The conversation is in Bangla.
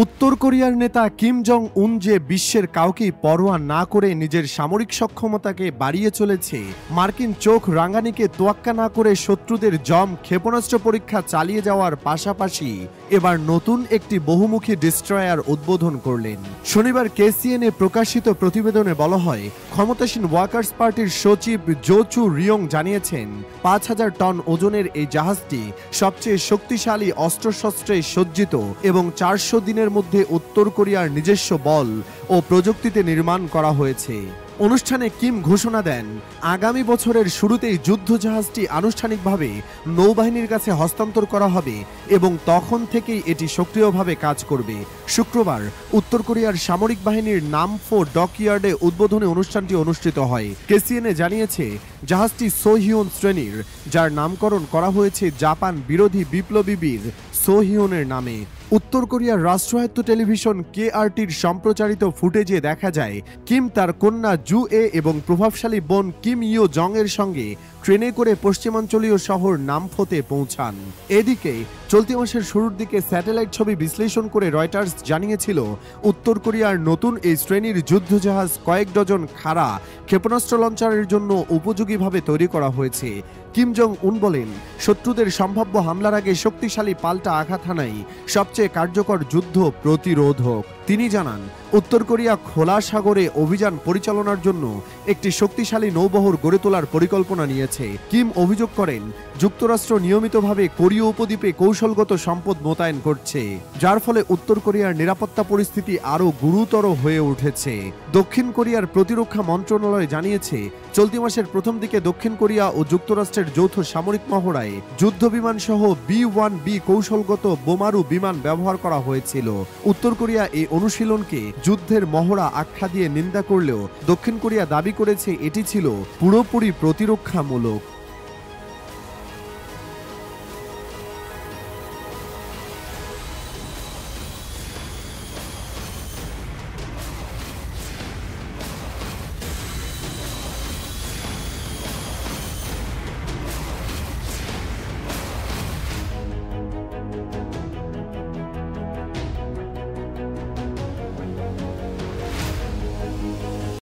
উত্তর কোরিয়ার নেতা কিম জং উন যে বিশ্বের কাউকেই পরোয়া না করে নিজের সামরিক সক্ষমতাকে বাড়িয়ে চলেছে, মার্কিন চোখ রাঙানিকে তোয়াক্কা না করে শত্রুদের জম ক্ষেপণাস্ত্র পরীক্ষা চালিয়ে যাওয়ার পাশাপাশি এবার নতুন একটি বহুমুখী ডিস্ট্রয়ার উদ্বোধন করলেন। শনিবার কেসিএনএ প্রকাশিত প্রতিবেদনে বলা হয়, ক্ষমতাসীন ওয়ার্কার্স পার্টির সচিব জো চু রিয়ং জানিয়েছেন ৫,০০০ টন ওজনের এই জাহাজটি সবচেয়ে শক্তিশালী অস্ত্রশস্ত্রে সজ্জিত এবং ৪০০ দিনের মধ্যে উত্তর কোরিয়ার নিজস্ব বল ও প্রযুক্তিতে নির্মাণ করা হয়েছে। অনুষ্ঠানে কিম ঘোষণা দেন, আগামী বছরের শুরুতেই যুদ্ধজাহাজটি আনুষ্ঠানিকভাবে নৌবাহিনীর কাছে হস্তান্তর করা হবে এবং তখন থেকেই এটি সক্রিয়ভাবে কাজ করবে। শুক্রবার উত্তর কোরিয়ার সামরিক বাহিনীর নামফো ডকইয়ার্ডে উদ্বোধনী অনুষ্ঠানটি অনুষ্ঠিত হয়। কেসিএনএ জানিয়েছে, জাহাজটি সোহিউন শ্রেণীর, যার নামকরণ করা হয়েছে জাপান বিরোধী বিপ্লবী বীর সোহিউনের নামে। উত্তর কোরিয়ার রাষ্ট্রায়ত্ত টেলিভিশন কেআরটির সম্প্রচারিত ফুটেজে দেখা যায়, কিম তার কন্যা জু এ এবং প্রভাবশালী বোন কিম ইয়ো জং এর সঙ্গে ট্রেনে করে পশ্চিমাঞ্চলীয় শহর নামফোতে পৌঁছান। এদিকে চলতি মাসের শুরুর দিকে স্যাটেলাইট ছবি বিশ্লেষণ করে রয়টার্স জানিয়েছিল, উত্তর কোরিয়ার নতুন এই শ্রেণীর যুদ্ধজাহাজ কয়েক ডজন খাড়া ক্ষেপণাস্ত্র লঞ্চারের জন্য উপযোগীভাবে তৈরি করা হয়েছে। কিম জং উন বলেন, শত্রুদের সম্ভাব্য হামলার আগে শক্তিশালী পাল্টা আঘাত হানাই সবচেয়ে কার্যকর যুদ্ধ প্রতিরোধক। তিনি জানান, উত্তর কোরিয়া খোলা সাগরে অভিযান পরিচালনার জন্য একটি শক্তিশালী নৌবহর গড়ে তোলার পরিকল্পনা নিয়েছে। কিম অভিযোগ করেন, যুক্তরাষ্ট্র নিয়মিতভাবে কোরীয় উপদ্বীপে কৌশলগত সম্পদ মোতায়েন করছে, যার ফলে উত্তর কোরিয়ার নিরাপত্তা পরিস্থিতি আরও গুরুতর হয়ে উঠেছে। দক্ষিণ কোরিয়ার প্রতিরক্ষা মন্ত্রণালয় জানিয়েছে, চলতি মাসের প্রথম দিকে দক্ষিণ কোরিয়া ও যুক্তরাষ্ট্রের যৌথ সামরিক মহড়ায় যুদ্ধ বিমান সহ B-1B কৌশলগত বোমারু বিমান ব্যবহার করা হয়েছিল। উত্তর কোরিয়া এই অনুশীলনকে যুদ্ধের মহড়া আখ্যা দিয়ে নিন্দা করলেও দক্ষিণ কোরিয়া দাবি করেছে এটি ছিল পুরোপুরি প্রতিরক্ষামূলক।